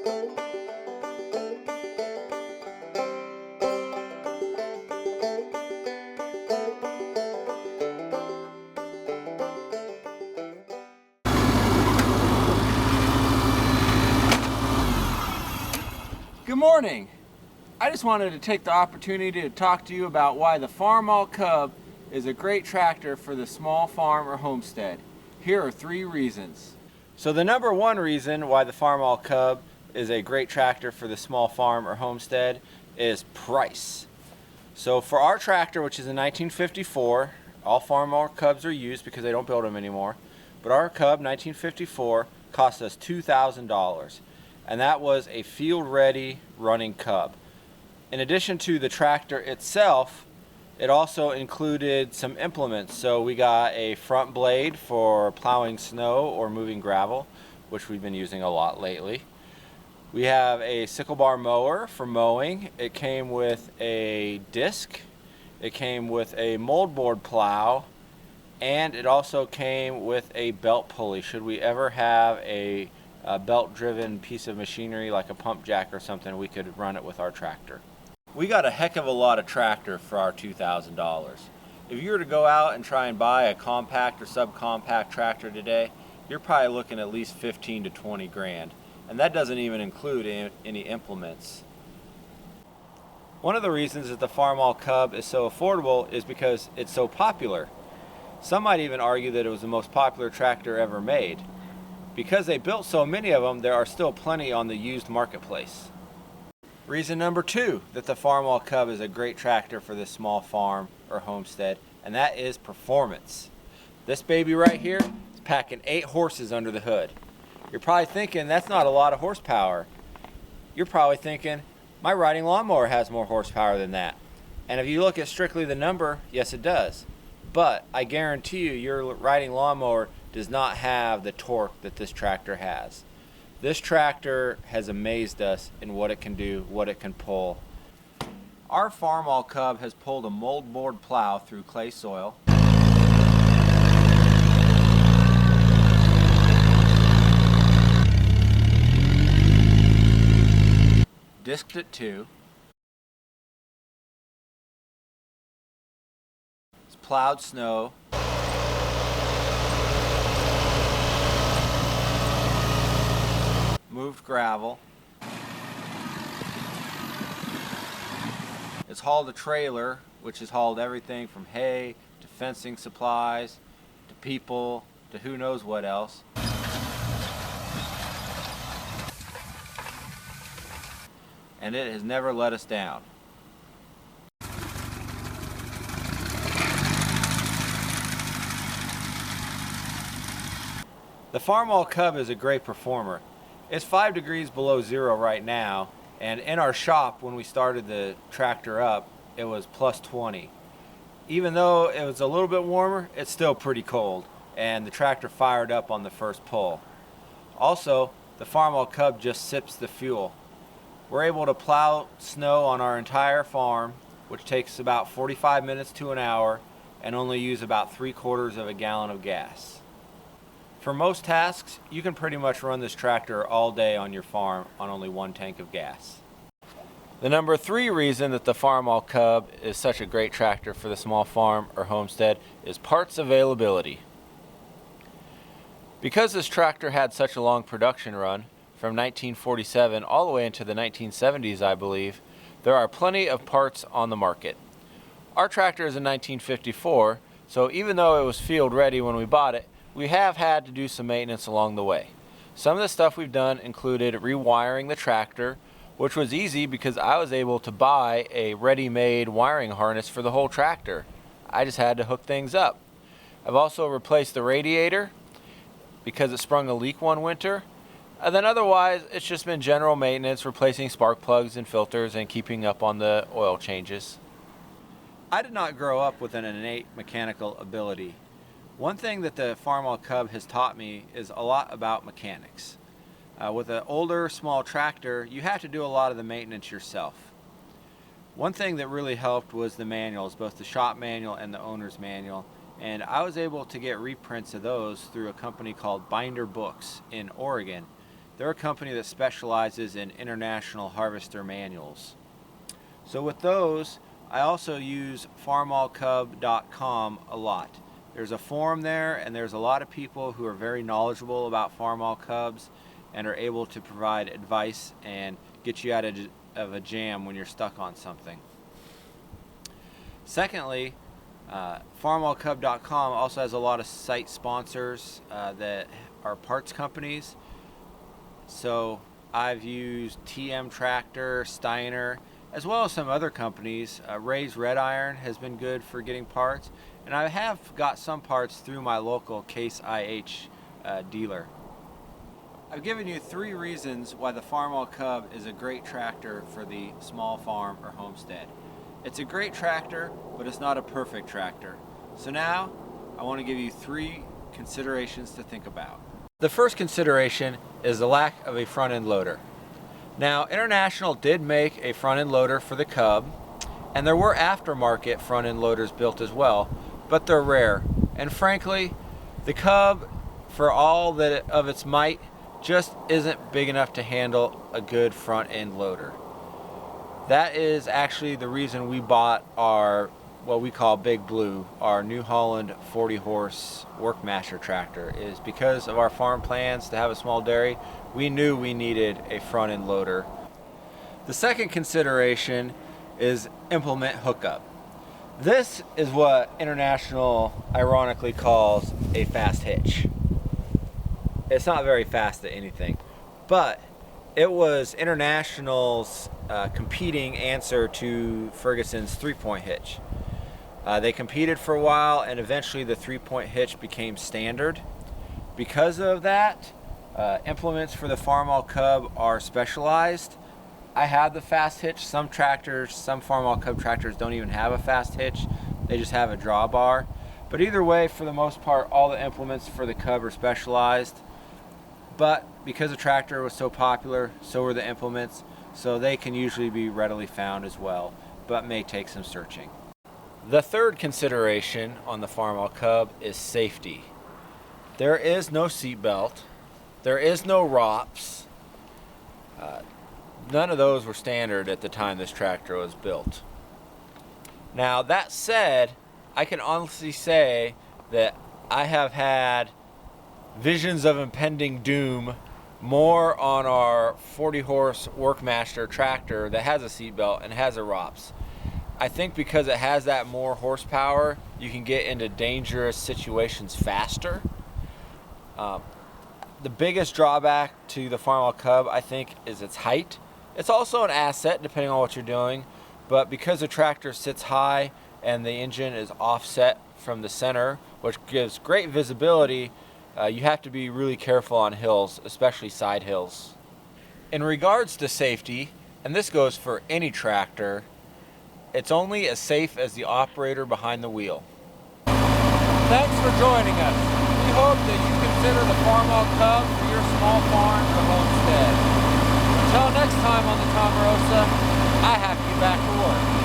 Good morning! I just wanted to take the opportunity to talk to you about why the Farmall Cub is a great tractor for the small farm or homestead. Here are 3 reasons. So the number 1 reason why the Farmall Cub is a great tractor for the small farm or homestead is price. So for our tractor, which is a 1954, all Farmall Cubs are used because they don't build them anymore, but our Cub 1954 cost us $2,000. And that was a field-ready running Cub. In addition to the tractor itself, it also included some implements. So we got a front blade for plowing snow or moving gravel, which we've been using a lot lately. We have a sickle bar mower for mowing. It came with a disc, it came with a moldboard plow, and it also came with a belt pulley should we ever have a belt-driven piece of machinery like a pump jack or something. We could run it with our tractor. We got a heck of a lot of tractor for our $2,000. If you were to go out and try and buy a compact or subcompact tractor today, you're probably looking at least 15 to 20 grand, and that doesn't even include any implements. One of the reasons that the Farmall Cub is so affordable is because it's so popular. Some might even argue that it was the most popular tractor ever made. Because they built so many of them, there are still plenty on the used marketplace. Reason number 2 that the Farmall Cub is a great tractor for this small farm or homestead, and that is performance. This baby right here is packing 8 horses under the hood. You're probably thinking that's not a lot of horsepower. You're probably thinking my riding lawnmower has more horsepower than that. And if you look at strictly the number, yes it does. But I guarantee you your riding lawnmower does not have the torque that this tractor has. This tractor has amazed us in what it can do, what it can pull. Our Farmall Cub has pulled a moldboard plow through clay soil, disked it too, it's plowed snow, moved gravel, it's hauled a trailer, which has hauled everything from hay to fencing supplies to people to who knows what else. And it has never let us down. The Farmall Cub is a great performer. It's 5 degrees below 0 right now, and in our shop when we started the tractor up, it was plus 20. Even though it was a little bit warmer, it's still pretty cold, and the tractor fired up on the first pull. Also, the Farmall Cub just sips the fuel. We're able to plow snow on our entire farm, which takes about 45 minutes to an hour, and only use about 3/4 of a gallon of gas. For most tasks, you can pretty much run this tractor all day on your farm on only 1 tank of gas. The number 3 reason that the Farmall Cub is such a great tractor for the small farm or homestead is parts availability. Because this tractor had such a long production run, from 1947 all the way into the 1970s I believe, there are plenty of parts on the market. Our tractor is a 1954, so even though it was field ready when we bought it, we have had to do some maintenance along the way. Some of the stuff we've done included rewiring the tractor, which was easy because I was able to buy a ready-made wiring harness for the whole tractor. I just had to hook things up. I've also replaced the radiator because it sprung a leak one winter. And then otherwise, it's just been general maintenance, replacing spark plugs and filters and keeping up on the oil changes. I did not grow up with an innate mechanical ability. One thing that the Farmall Cub has taught me is a lot about mechanics. With an older, small tractor, you have to do a lot of the maintenance yourself. One thing that really helped was the manuals, both the shop manual and the owner's manual, and I was able to get reprints of those through a company called Binder Books in Oregon. They're a company that specializes in international harvester manuals. So with those, I also use farmallcub.com a lot. There's a forum there, and there's a lot of people who are very knowledgeable about Farmall Cubs and are able to provide advice and get you out of a jam when you're stuck on something. Secondly, farmallcub.com also has a lot of site sponsors that are parts companies. So I've used TM Tractor, Steiner, as well as some other companies. Ray's Red Iron has been good for getting parts, and I have got some parts through my local Case IH dealer. I've given you 3 reasons why the Farmall Cub is a great tractor for the small farm or homestead. It's a great tractor, but it's not a perfect tractor. So now I want to give you 3 considerations to think about. The first consideration is the lack of a front end loader. Now, International did make a front end loader for the Cub, and there were aftermarket front end loaders built as well, but they're rare. And frankly, the Cub, for all that of its might, just isn't big enough to handle a good front end loader. That is actually the reason we bought our, what we call Big Blue, our New Holland 40 horse Workmaster tractor, is because of our farm plans to have a small dairy. We knew we needed a front end loader. The second consideration is implement hookup. This is what International ironically calls a fast hitch. It's not very fast at anything, but it was International's competing answer to Ferguson's 3-point hitch. They competed for a while, and eventually the 3-point hitch became standard. Because of that, implements for the Farmall Cub are specialized. I have the fast hitch. Some tractors, some Farmall Cub tractors don't even have a fast hitch. They just have a drawbar. But either way, for the most part, all the implements for the Cub are specialized. But because the tractor was so popular, so were the implements, so they can usually be readily found as well, but may take some searching. The third consideration on the Farmall Cub is safety. There is no seat belt. There is no ROPS. None of those were standard at the time this tractor was built. Now, that said, I can honestly say that I have had visions of impending doom more on our 40 horse Workmaster tractor that has a seatbelt and has a ROPS. I think because it has that more horsepower, you can get into dangerous situations faster. The biggest drawback to the Farmall Cub, I think, is its height. It's also an asset depending on what you're doing, but because the tractor sits high and the engine is offset from the center, which gives great visibility, you have to be really careful on hills, especially side hills. In regards to safety, and this goes for any tractor, it's only as safe as the operator behind the wheel. Thanks for joining us. We hope that you consider the Farmall Cub for your small farm or homestead. Until next time on the Tomarosa, I have you back to work.